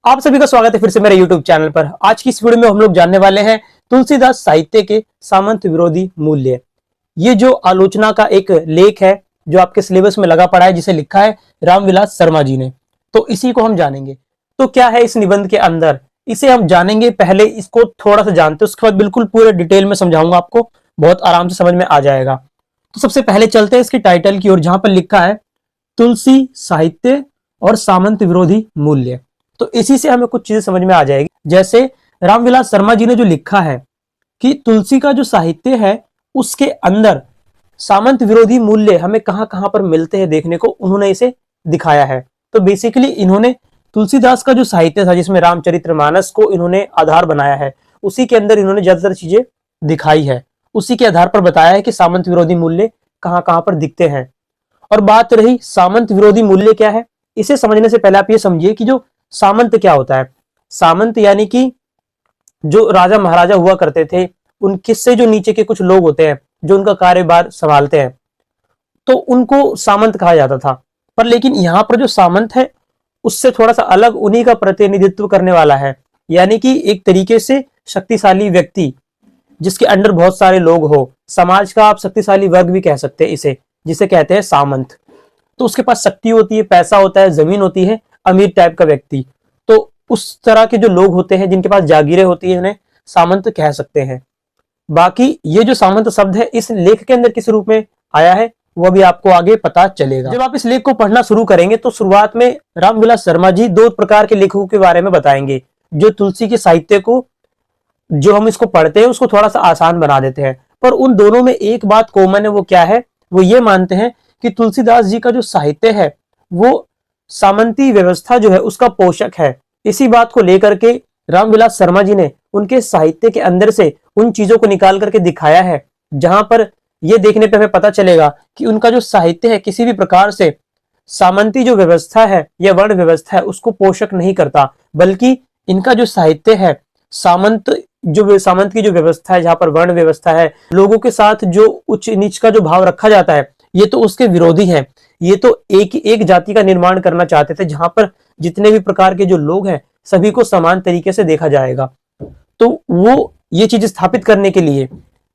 आप सभी का स्वागत है फिर से मेरे YouTube चैनल पर। आज की इस वीडियो में हम लोग जानने वाले हैं तुलसीदास साहित्य के सामंत विरोधी मूल्य। ये जो आलोचना का एक लेख है जो आपके सिलेबस में लगा पड़ा है, जिसे लिखा है रामविलास शर्मा जी ने, तो इसी को हम जानेंगे। तो क्या है इस निबंध के अंदर, इसे हम जानेंगे। पहले इसको थोड़ा सा जानते हैं, उसके बाद बिल्कुल पूरे डिटेल में समझाऊंगा, आपको बहुत आराम से समझ में आ जाएगा। तो सबसे पहले चलते हैं इसकी टाइटल की ओर, जहां पर लिखा है तुलसी साहित्य और सामंत विरोधी मूल्य। तो इसी से हमें कुछ चीजें समझ में आ जाएगी। जैसे रामविलास शर्मा जी ने जो लिखा है कि तुलसी का जो साहित्य है उसके अंदर सामंत विरोधी मूल्य हमें कहां कहां पर मिलते हैं देखने को, उन्होंने इसे दिखाया है। तो बेसिकली इन्होंने तुलसीदास का जो साहित्य था, जिसमें रामचरितमानस को इन्होंने आधार बनाया है, उसी के अंदर इन्होंने ज्यादातर चीजें दिखाई है। उसी के आधार पर बताया है कि सामंत विरोधी मूल्य कहां कहां पर दिखते हैं। और बात रही सामंत विरोधी मूल्य क्या है, इसे समझने से पहले आप ये समझिए कि जो सामंत क्या होता है। सामंत यानी कि जो राजा महाराजा हुआ करते थे, उनके से जो नीचे के कुछ लोग होते हैं जो उनका कार्यभार संभालते हैं, तो उनको सामंत कहा जाता था। पर लेकिन यहाँ पर जो सामंत है उससे थोड़ा सा अलग, उन्हीं का प्रतिनिधित्व करने वाला है। यानी कि एक तरीके से शक्तिशाली व्यक्ति जिसके अंडर बहुत सारे लोग हो, समाज का आप शक्तिशाली वर्ग भी कह सकते हैं इसे, जिसे कहते हैं सामंत। तो उसके पास शक्ति होती है, पैसा होता है, जमीन होती है, अमीर टाइप का व्यक्ति। तो उस तरह के जो लोग होते हैं जिनके पास जागीरें होती है, उन्हें सामंत कह सकते हैं। बाकी ये जो सामंत शब्द है इस लेख के अंदर किस रूप में आया है वो भी आपको आगे पता चलेगा। जब आप इस लेख को पढ़ना शुरू करेंगे तो शुरुआत में रामविलास शर्मा जी दो प्रकार के लेखकों के बारे में बताएंगे, जो तुलसी के साहित्य को, जो हम इसको पढ़ते हैं उसको थोड़ा सा आसान बना देते हैं। पर उन दोनों में एक बात कॉमन है, वो क्या है, वो ये मानते हैं कि तुलसीदास जी का जो साहित्य है वो सामंती व्यवस्था जो है उसका पोषक है। इसी बात को लेकर के रामविलास शर्मा जी ने उनके साहित्य के अंदर से उन चीजों को निकाल करके दिखाया है, जहां पर यह देखने पे हमें पता चलेगा कि उनका जो साहित्य है किसी भी प्रकार से सामंती जो व्यवस्था है या वर्ण व्यवस्था है उसको पोषक नहीं करता, बल्कि इनका जो साहित्य है सामंत की जो व्यवस्था है, जहां पर वर्ण व्यवस्था है, लोगों के साथ जो उच्च नीच का जो भाव रखा जाता है, ये तो उसके विरोधी है। ये तो एक जाति का निर्माण करना चाहते थे, जहां पर जितने भी प्रकार के जो लोग हैं सभी को समान तरीके से देखा जाएगा। तो वो ये चीज स्थापित करने के लिए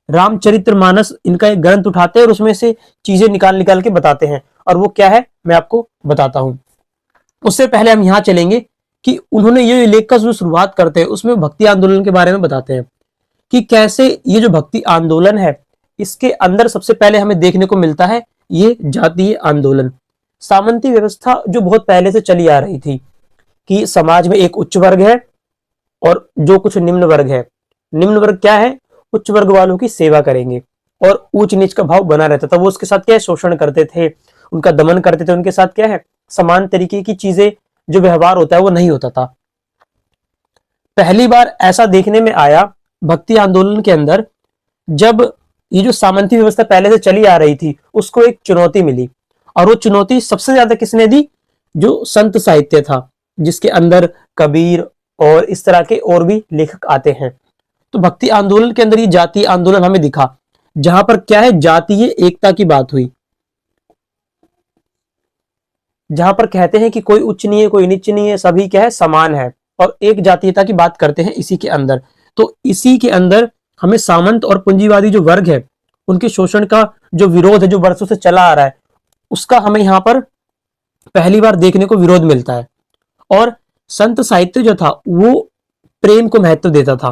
रामचरितमानस इनका एक ग्रंथ उठाते हैं और उसमें से चीजें निकाल निकाल के बताते हैं। और वो क्या है मैं आपको बताता हूं। उससे पहले हम यहां चलेंगे कि उन्होंने ये लेख का जो शुरुआत करते हैं उसमें भक्ति आंदोलन के बारे में बताते हैं कि कैसे ये जो भक्ति आंदोलन है इसके अंदर सबसे पहले हमें देखने को मिलता है ये जातीय आंदोलन। सामंती व्यवस्था जो बहुत पहले से चली आ रही थी कि समाज में एक उच्च वर्ग है और जो कुछ निम्न वर्ग है। निम्न वर्ग क्या है, उच्च वर्ग वालों की सेवा करेंगे, और ऊंच नीच का भाव बना रहता था। वो उसके साथ क्या है, शोषण करते थे, उनका दमन करते थे। उनके साथ क्या है, समान तरीके की चीजें जो व्यवहार होता है वो नहीं होता था। पहली बार ऐसा देखने में आया भक्ति आंदोलन के अंदर, जब ये जो सामंती व्यवस्था पहले से चली आ रही थी उसको एक चुनौती मिली। और वो चुनौती सबसे ज्यादा किसने दी, जो संत साहित्य था, जिसके अंदर कबीर और इस तरह के और भी लेखक आते हैं। तो भक्ति आंदोलन के अंदर ये जातीय आंदोलन हमें दिखा, जहां पर क्या है, जातीय एकता की बात हुई, जहां पर कहते हैं कि कोई उच्च नहीं है, कोई नीच नहीं है, सभी क्या है, समान है, और एक जातीयता की बात करते हैं इसी के अंदर। तो इसी के अंदर हमें सामंत और पूंजीवादी जो वर्ग है उनके शोषण का जो विरोध है, जो वर्षों से चला आ रहा है, उसका हमें यहां पर पहली बार देखने को विरोध मिलता है। और संत साहित्य जो था वो प्रेम को महत्व देता था।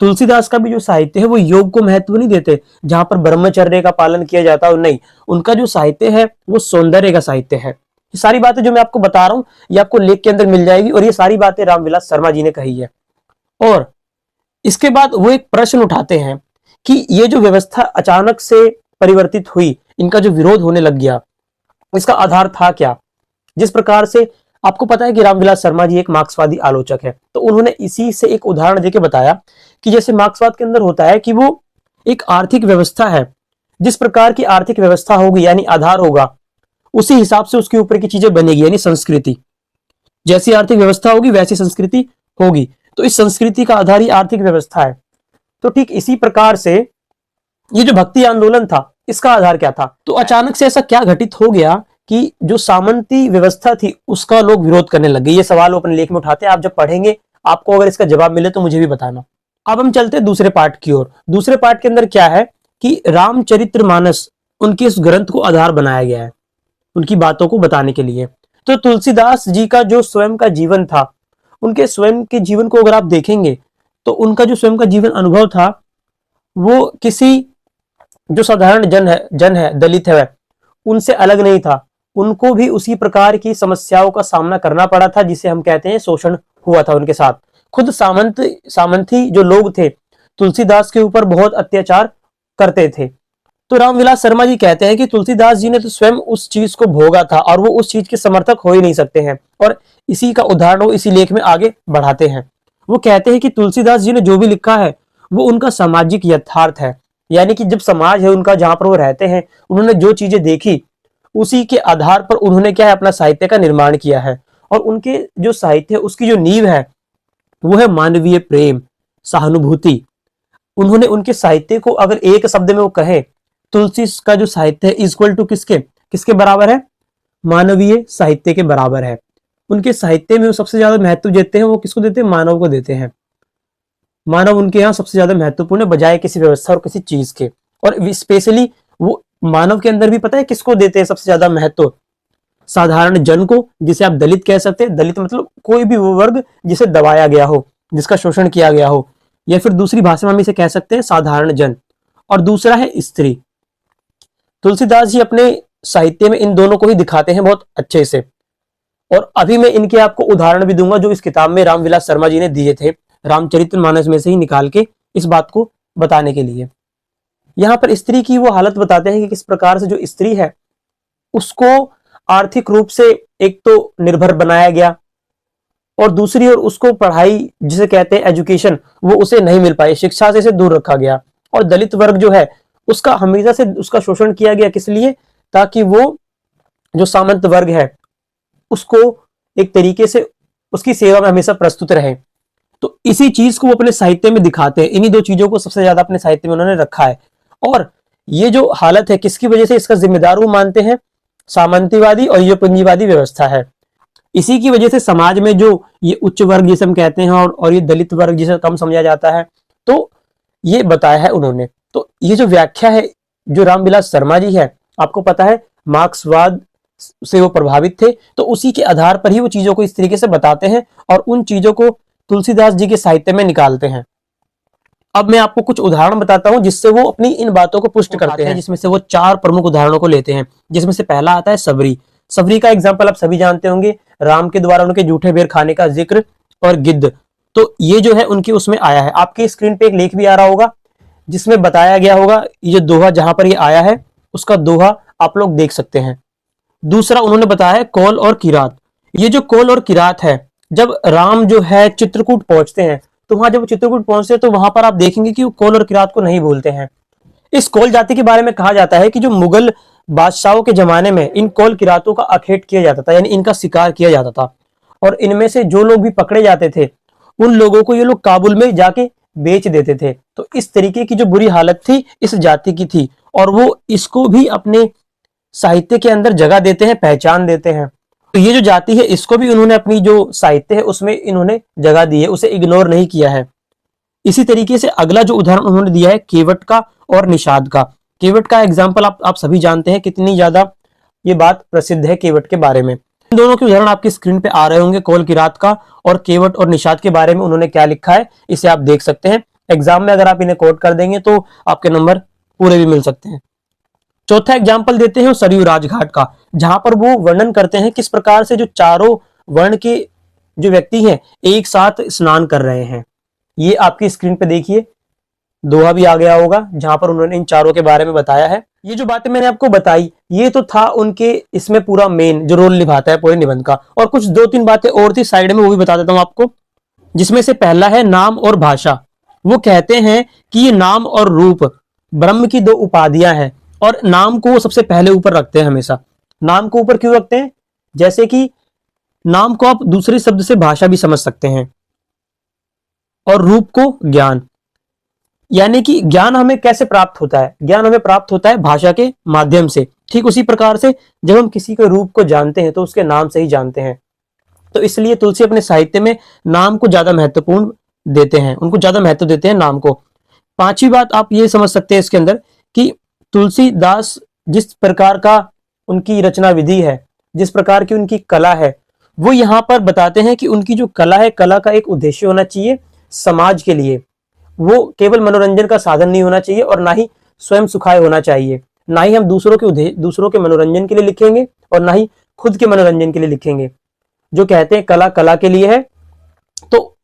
तुलसीदास का भी जो साहित्य है वो योग को महत्व नहीं देते, जहां पर ब्रह्मचर्य का पालन किया जाता है, नहीं, उनका जो साहित्य है वो सौंदर्य का साहित्य है। ये सारी बातें जो मैं आपको बता रहा हूं ये आपको लेख के अंदर मिल जाएगी, और ये सारी बातें रामविलास शर्मा जी ने कही है। और इसके बाद वो एक प्रश्न उठाते हैं कि ये जो व्यवस्था अचानक से परिवर्तित हुई, इनका जो विरोध होने लग गया, इसका आधार था क्या। जिस प्रकार से आपको पता है कि रामविलास शर्मा जी एक मार्क्सवादी आलोचक है, तो उन्होंने इसी से एक उदाहरण देके बताया कि जैसे मार्क्सवाद के अंदर होता है कि वो एक आर्थिक व्यवस्था है, जिस प्रकार की आर्थिक व्यवस्था होगी यानी आधार होगा, उसी हिसाब से उसके ऊपर की चीजें बनेगी, यानी संस्कृति। जैसी आर्थिक व्यवस्था होगी वैसी संस्कृति होगी। तो इस संस्कृति का आधार ही आर्थिक व्यवस्था है। तो ठीक इसी प्रकार से ये जो भक्ति आंदोलन था इसका आधार क्या था। तो अचानक से ऐसा क्या घटित हो गया कि जो सामंती व्यवस्था थी उसका लोग विरोध करने लगे। ये सवाल वो अपने लेख में उठाते हैं। आप जब पढ़ेंगे आपको अगर इसका जवाब मिले तो मुझे भी बताना। अब हम चलते हैं दूसरे पार्ट की ओर। दूसरे पार्ट के अंदर क्या है कि रामचरितमानस उनके इस ग्रंथ को आधार बनाया गया है उनकी बातों को बताने के लिए। तो तुलसीदास जी का जो स्वयं का जीवन था, उनके स्वयं के जीवन को अगर आप देखेंगे तो उनका जो स्वयं का जीवन अनुभव था वो किसी जो साधारण जन है दलित है उनसे अलग नहीं था। उनको भी उसी प्रकार की समस्याओं का सामना करना पड़ा था जिसे हम कहते हैं शोषण हुआ था उनके साथ। खुद सामंती जो लोग थे तुलसीदास के ऊपर बहुत अत्याचार करते थे। तो रामविलास शर्मा जी कहते हैं कि तुलसीदास जी ने तो स्वयं उस चीज को भोगा था और वो उस चीज के समर्थक हो ही नहीं सकते हैं, और इसी का उदाहरण वो इसी लेख में आगे बढ़ाते हैं। वो कहते हैं कि तुलसीदास जी ने जो भी लिखा है वो उनका सामाजिक यथार्थ है, यानी कि जब समाज है उनका जहां पर वो रहते हैं उन्होंने जो चीजें देखी उसी के आधार पर उन्होंने क्या है अपना साहित्य का निर्माण किया है। और उनके जो साहित्य है उसकी जो नींव है वो है मानवीय प्रेम, सहानुभूति। उन्होंने उनके साहित्य को अगर एक शब्द में वो कहे, तुलसी का जो साहित्य है इक्वल टू किसके किसके बराबर है? मानवीय साहित्य के बराबर है। उनके साहित्य में वो सबसे ज्यादा महत्व देते हैं, वो किसको देते हैं? मानव को देते हैं। मानव उनके यहाँ सबसे ज्यादा महत्वपूर्ण है बजाय किसी व्यवस्था और किसी चीज के। और स्पेशली वो मानव के अंदर भी पता है किसको देते हैं सबसे ज्यादा महत्व? साधारण जन को, जिसे आप दलित कह सकते हैं। दलित मतलब कोई भी वो वर्ग जिसे दबाया गया हो, जिसका शोषण किया गया हो, या फिर दूसरी भाषा में हम इसे कह सकते हैं साधारण जन। और दूसरा है स्त्री। तुलसीदास जी अपने साहित्य में इन दोनों को ही दिखाते हैं बहुत अच्छे से। और अभी मैं इनके आपको उदाहरण भी दूंगा जो इस किताब में रामविलास शर्मा जी ने दिए थे, रामचरितमानस में से ही निकाल के इस बात को बताने के लिए। यहाँ पर स्त्री की वो हालत बताते हैं कि किस प्रकार से जो स्त्री है उसको आर्थिक रूप से एक तो निर्भर बनाया गया, और दूसरी ओर उसको पढ़ाई जिसे कहते हैं एजुकेशन वो उसे नहीं मिल पाई, शिक्षा से इसे दूर रखा गया। और दलित वर्ग जो है उसका हमेशा से उसका शोषण किया गया, किस लिए? ताकि वो जो सामंत वर्ग है उसको एक तरीके से उसकी सेवा में हमेशा प्रस्तुत रहे। तो इसी चीज को वो अपने साहित्य में दिखाते हैं। इन्हीं दो चीजों को सबसे ज्यादा अपने साहित्य में उन्होंने रखा है। और ये जो हालत है किसकी वजह से इसका जिम्मेदार वो मानते हैं? सामंतीवादी और ये पूंजीवादी व्यवस्था है। इसी की वजह से समाज में जो ये उच्च वर्ग जिसे हम कहते हैं और ये दलित वर्ग जिसे कम समझा जाता है, तो ये बताया है उन्होंने। तो ये जो व्याख्या है जो रामविलास शर्मा जी है, आपको पता है मार्क्सवाद से वो प्रभावित थे, तो उसी के आधार पर ही वो चीजों को इस तरीके से बताते हैं और उन चीजों को तुलसीदास जी के साहित्य में निकालते हैं। अब मैं आपको कुछ उदाहरण बताता हूं जिससे वो अपनी इन बातों को पुष्ट करते हैं, जिसमें से वो 4 प्रमुख उदाहरणों को लेते हैं। जिसमें से पहला आता है सबरी। सबरी का एग्जाम्पल आप सभी जानते होंगे, राम के द्वारा उनके जूठे बेर खाने का जिक्र, और गिद्ध। तो ये जो है उनकी उसमें आया है। आपके स्क्रीन पे एक लेख भी आ रहा होगा जिसमें बताया गया होगा, ये जो दोहा जहां पर ये आया है उसका दोहा आप लोग देख सकते हैं। दूसरा उन्होंने बताया है कौल और किरात। ये जो कौल और किरात है, जब राम जो है चित्रकूट पहुंचते हैं तो वहां जब चित्रकूट पहुंचते हैं तो वहां पर आप देखेंगे कि वो कौल और किरात को नहीं भूलते हैं। इस कौल जाति के बारे में कहा जाता है कि जो मुगल बादशाहों के जमाने में इन कौल किरातों का अखेट किया जाता था, यानी इनका शिकार किया जाता था। और इनमें से जो लोग भी पकड़े जाते थे उन लोगों को ये लोग काबुल में जाके बेच देते थे। तो इस तरीके की जो बुरी हालत थी इस जाति की थी, और वो इसको भी अपने साहित्य के अंदर जगह देते हैं, पहचान देते हैं। तो ये जो जाति है इसको भी उन्होंने अपनी जो साहित्य है उसमें इन्होंने जगह दी है, उसे इग्नोर नहीं किया है। इसी तरीके से अगला जो उदाहरण उन्होंने दिया है केवट का और निषाद का। केवट का एग्जाम्पल आप सभी जानते हैं, कितनी ज्यादा ये बात प्रसिद्ध है केवट के बारे में। इन दोनों के उदाहरण आपकी स्क्रीन पे आ रहे होंगे, कौल किरात का और केवट और निषाद के बारे में उन्होंने क्या लिखा है इसे आप देख सकते हैं। एग्जाम में अगर आप इन्हें कोट कर देंगे तो आपके नंबर पूरे भी मिल सकते हैं। चौथा एग्जाम्पल देते हैं सरयू राजघाट का, जहां पर वो वर्णन करते हैं किस प्रकार से जो चारों वर्ण के जो व्यक्ति हैं एक साथ स्नान कर रहे हैं। ये आपकी स्क्रीन पे देखिए दोहा भी आ गया होगा जहां पर उन्होंने इन चारों के बारे में बताया है। ये जो बातें मैंने आपको बताई ये तो था उनके इसमें पूरा मेन जो रोल निभाता है पूरे निबंध का, और कुछ 2-3 बातें और थी साइड में, वो भी बता देता हूं आपको। जिसमें से पहला है नाम और भाषा। वो कहते हैं कि ये नाम और रूप ब्रह्म की 2 उपाधियां हैं, और नाम को वो सबसे पहले ऊपर रखते हैं हमेशा। नाम को ऊपर क्यों रखते हैं? जैसे कि नाम को आप दूसरे शब्द से भाषा भी समझ सकते हैं, और रूप को ज्ञान। यानी कि ज्ञान हमें कैसे प्राप्त होता है? ज्ञान हमें प्राप्त होता है भाषा के माध्यम से। ठीक उसी प्रकार से जब हम किसी के रूप को जानते हैं तो उसके नाम से ही जानते हैं। तो इसलिए तुलसी अपने साहित्य में नाम को ज्यादा महत्वपूर्ण देते हैं, उनको ज्यादा महत्व देते हैं नाम को। पांचवी बात आप ये समझ सकते हैं इसके अंदर कि तुलसीदास जिस प्रकार का उनकी रचना विधि है, जिस प्रकार की उनकी कला है, वो यहाँ पर बताते हैं कि उनकी जो कला है, कला का एक उद्देश्य होना चाहिए समाज के लिए। वो केवल मनोरंजन का साधन नहीं होना चाहिए और ना ही स्वयं सुखाय होना चाहिए। ना ही हम दूसरों के मनोरंजन के लिए लिखेंगे और ना ही खुद के मनोरंजन के लिए लिखेंगे। जो कहते हैं कला कला के लिए है, तो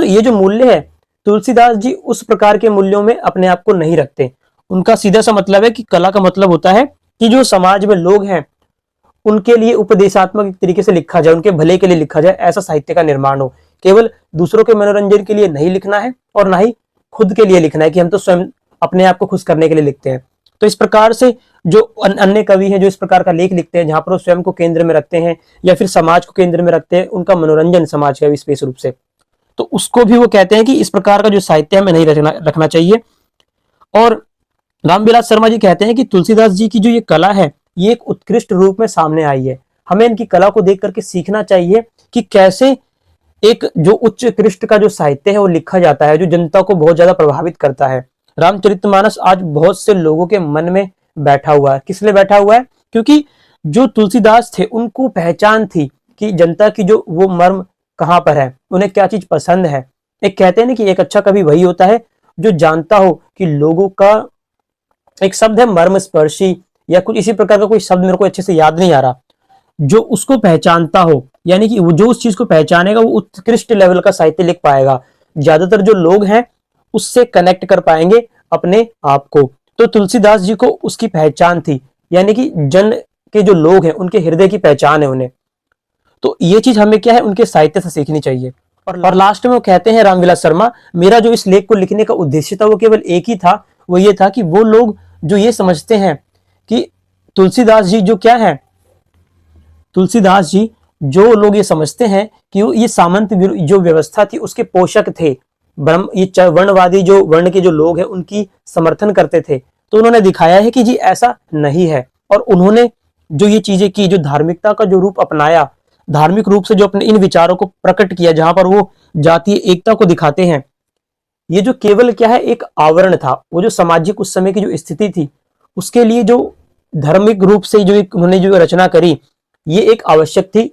ये जो मूल्य है, तुलसीदास जी उस प्रकार के मूल्यों में अपने आप को नहीं रखते। उनका सीधा सा मतलब है कि कला का मतलब होता है कि जो समाज में लोग हैं उनके लिए उपदेशात्मक एक तरीके से लिखा जाए, उनके भले के लिए लिखा जाए, ऐसा साहित्य का निर्माण हो। केवल दूसरों के मनोरंजन के लिए नहीं लिखना है और ना ही खुद के लिए लिखना है कि हम तो स्वयं अपने आप को खुश करने के लिए लिखते हैं। तो इस प्रकार से जो अन्य कवि हैं जो इस प्रकार का लेख लिखते हैं जहां पर वो स्वयं को केंद्र में रखते हैं या फिर समाज को केंद्र में रखते हैं, उनका मनोरंजन समाज का विशेष रूप से, तो उसको भी वो कहते हैं कि इस प्रकार का जो साहित्य हमें नहीं रखना चाहिए। और रामविलास शर्मा जी कहते हैं कि तुलसीदास जी की जो ये कला है ये एक उत्कृष्ट रूप में सामने आई है। हमें इनकी कला को देख करके सीखना चाहिए कि कैसे एक जो उच्च कृष्ट का जो साहित्य है वो लिखा जाता है, जो जनता को बहुत ज्यादा प्रभावित करता है। रामचरितमानस आज बहुत से लोगों के मन में बैठा हुआ है। किस लिए बैठा हुआ है? क्योंकि जो तुलसीदास थे उनको पहचान थी कि जनता की जो वो मर्म कहाँ पर है, उन्हें क्या चीज पसंद है। एक कहते हैं ना कि एक अच्छा कवि वही होता है जो जानता हो कि लोगों का, एक शब्द है मर्म स्पर्शी या कुछ इसी प्रकार का कोई शब्द मेरे को अच्छे से याद नहीं आ रहा, जो उसको पहचानता हो, यानी कि वो जो उस चीज को पहचानेगा वो उत्कृष्ट लेवल का साहित्य लिख पाएगा। ज्यादातर जो लोग हैं उससे कनेक्ट कर पाएंगे अपने आप को। तो तुलसीदास जी को उसकी पहचान थी, यानी कि जन के जो लोग हैं उनके हृदय की पहचान है उन्हें। तो ये चीज हमें क्या है उनके साहित्य से सीखनी चाहिए। और लास्ट में वो कहते हैं रामविलास शर्मा, मेरा जो इस लेख को लिखने का उद्देश्य था वो केवल एक ही था, वो ये था कि वो लोग जो ये समझते हैं कि तुलसीदास जी जो क्या है, तुलसीदास जी जो लोग ये समझते हैं कि ये सामंत जो व्यवस्था थी उसके पोषक थे, ये वर्णवादी जो वर्ण के जो लोग हैं उनकी समर्थन करते थे, तो उन्होंने दिखाया है कि जी ऐसा नहीं है। और उन्होंने जो ये चीजें की, जो धार्मिकता का जो रूप अपनाया, धार्मिक रूप से जो अपने इन विचारों को प्रकट किया, जहां पर वो जातीय एकता को दिखाते हैं, ये जो केवल क्या है एक आवरण था। वो जो सामाजिक उस समय की जो स्थिति थी उसके लिए जो धार्मिक रूप से जो उन्होंने जो रचना करी, ये एक आवश्यक थी,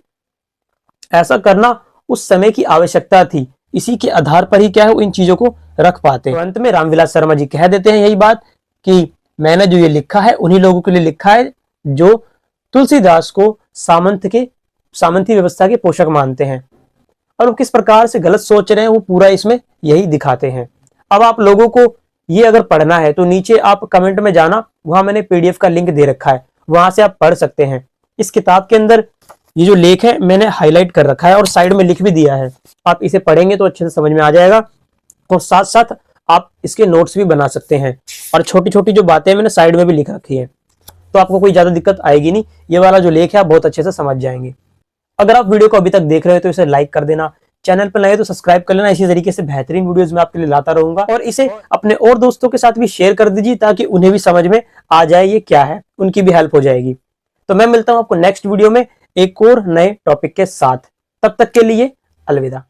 ऐसा करना उस समय की आवश्यकता थी। इसी के आधार पर ही क्या है वो इन चीजों को रख पाते हैं। तो अंत में रामविलास शर्मा जी कह देते हैं यही बात कि मैंने जो ये लिखा है उन्हीं लोगों के लिए लिखा है जो तुलसीदास को सामंती व्यवस्था के पोषक मानते हैं, और वो किस प्रकार से गलत सोच रहे हैं वो पूरा इसमें यही दिखाते हैं। अब आप लोगों को ये अगर पढ़ना है तो नीचे आप कमेंट में जाना, वहां मैंने पीडीएफ का लिंक दे रखा है, वहां से आप पढ़ सकते हैं। इस किताब के अंदर ये जो लेख है मैंने हाईलाइट कर रखा है और साइड में लिख भी दिया है। आप इसे पढ़ेंगे तो अच्छे से समझ में आ जाएगा, और साथ साथ आप इसके नोट्स भी बना सकते हैं। और छोटी छोटी जो बातें मैंने साइड में भी लिख रखी है, तो आपको कोई ज्यादा दिक्कत आएगी नहीं। ये वाला जो लेख है आप बहुत अच्छे से समझ जाएंगे। अगर आप वीडियो को अभी तक देख रहे हो तो इसे लाइक कर देना, चैनल पर नए तो सब्सक्राइब कर लेना। इसी तरीके से बेहतरीन वीडियोस मैं आपके लिए लाता रहूंगा, और इसे अपने और दोस्तों के साथ भी शेयर कर दीजिए ताकि उन्हें भी समझ में आ जाए ये क्या है, उनकी भी हेल्प हो जाएगी। तो मैं मिलता हूं आपको नेक्स्ट वीडियो में एक और नए टॉपिक के साथ। तब तक के लिए अलविदा।